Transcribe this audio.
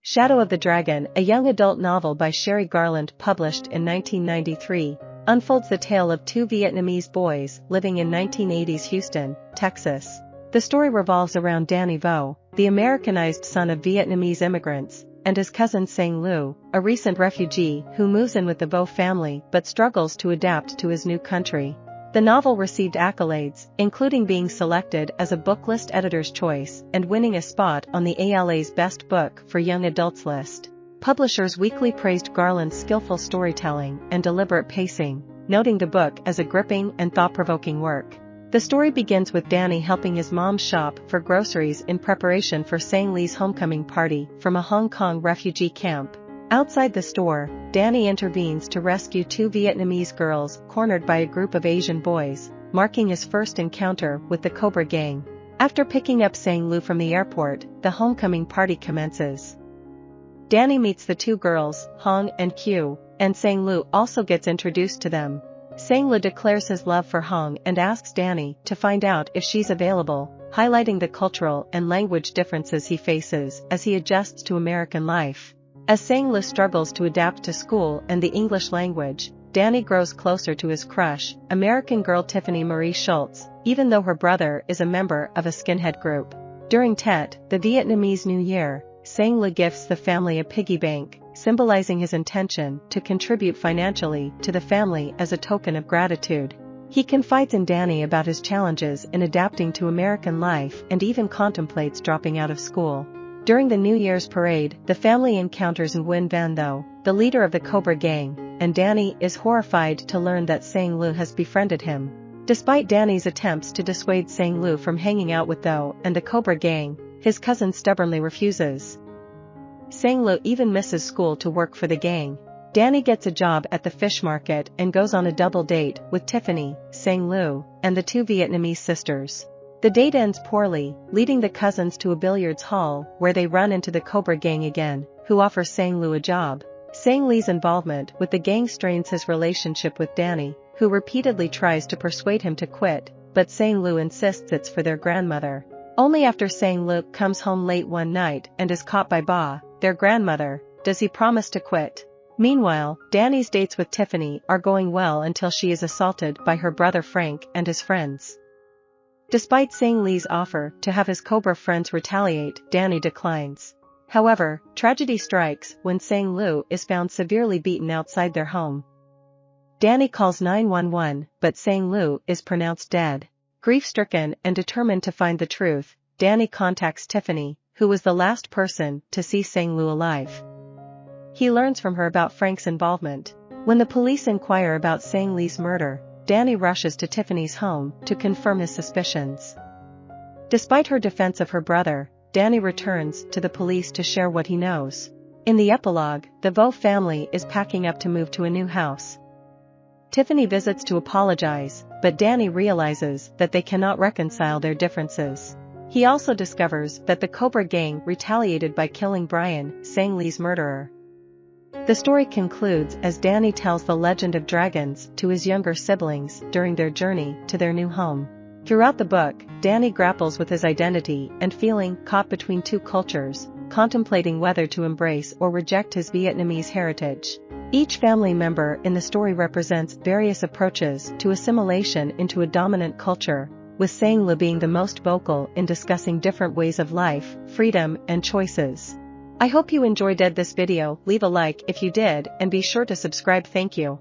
Shadow of the Dragon, a young adult novel by Sherry Garland published in 1993, unfolds the tale of two Vietnamese boys living in 1980s Houston, Texas. The story revolves around Danny Vo, the Americanized son of Vietnamese immigrants, and his cousin Sang Lu, a recent refugee who moves in with the Vo family but struggles to adapt to his new country. The novel received accolades, including being selected as a Booklist Editor's Choice and winning a spot on the ALA's Best Book for Young Adults list. Publishers Weekly praised Garland's skillful storytelling and deliberate pacing, noting the book as a gripping and thought-provoking work. The story begins with Danny helping his mom shop for groceries in preparation for Sang Lee's homecoming party from a Hong Kong refugee camp. Outside the store, Danny intervenes to rescue two Vietnamese girls cornered by a group of Asian boys, marking his first encounter with the Cobra Gang. After picking up Sang Lu from the airport, the homecoming party commences. Danny meets the two girls, Hong and Q, and Sang Lu also gets introduced to them. Sang Lu declares his love for Hong and asks Danny to find out if she's available, highlighting the cultural and language differences he faces as he adjusts to American life. As Sang Lu struggles to adapt to school and the English language, Danny grows closer to his crush, American girl Tiffany Marie Schultz, even though her brother is a member of a skinhead group. During Tet, the Vietnamese New Year, Sang Lu gifts the family a piggy bank, symbolizing his intention to contribute financially to the family as a token of gratitude. He confides in Danny about his challenges in adapting to American life and even contemplates dropping out of school. During the New Year's parade, the family encounters Nguyen Van Tho, the leader of the Cobra Gang, and Danny is horrified to learn that Sang Lu has befriended him. Despite Danny's attempts to dissuade Sang Lu from hanging out with Tho and the Cobra Gang, his cousin stubbornly refuses. Sang Lu even misses school to work for the gang. Danny gets a job at the fish market and goes on a double date with Tiffany, Sang Lu, and the two Vietnamese sisters. The date ends poorly, leading the cousins to a billiards hall where they run into the Cobra Gang again, who offer Sang Lu a job. Sang Lee's involvement with the gang strains his relationship with Danny, who repeatedly tries to persuade him to quit, but Sang Lu insists it's for their grandmother. Only after Sang Lu comes home late one night and is caught by Ba, their grandmother, does he promise to quit. Meanwhile, Danny's dates with Tiffany are going well until she is assaulted by her brother Frank and his friends. Despite Sang Lee's offer to have his Cobra friends retaliate, Danny declines. However, tragedy strikes when Sang Lu is found severely beaten outside their home. Danny calls 911, but Sang Lu is pronounced dead. Grief-stricken and determined to find the truth, Danny contacts Tiffany, who was the last person to see Sang Lu alive. He learns from her about Frank's involvement. When the police inquire about Sang Lee's murder, Danny rushes to Tiffany's home to confirm his suspicions. Despite her defense of her brother, Danny returns to the police to share what he knows. In the epilogue, the Vo family is packing up to move to a new house. Tiffany visits to apologize, but Danny realizes that they cannot reconcile their differences. He also discovers that the Cobra Gang retaliated by killing Brian, Sang Lee's murderer. The story concludes as Danny tells the legend of dragons to his younger siblings during their journey to their new home. Throughout the book, Danny grapples with his identity and feeling caught between two cultures, contemplating whether to embrace or reject his Vietnamese heritage. Each family member in the story represents various approaches to assimilation into a dominant culture, with Sang Lu being the most vocal in discussing different ways of life, freedom, and choices. I hope you enjoyed this video. Leave a like if you did and be sure to subscribe. Thank you.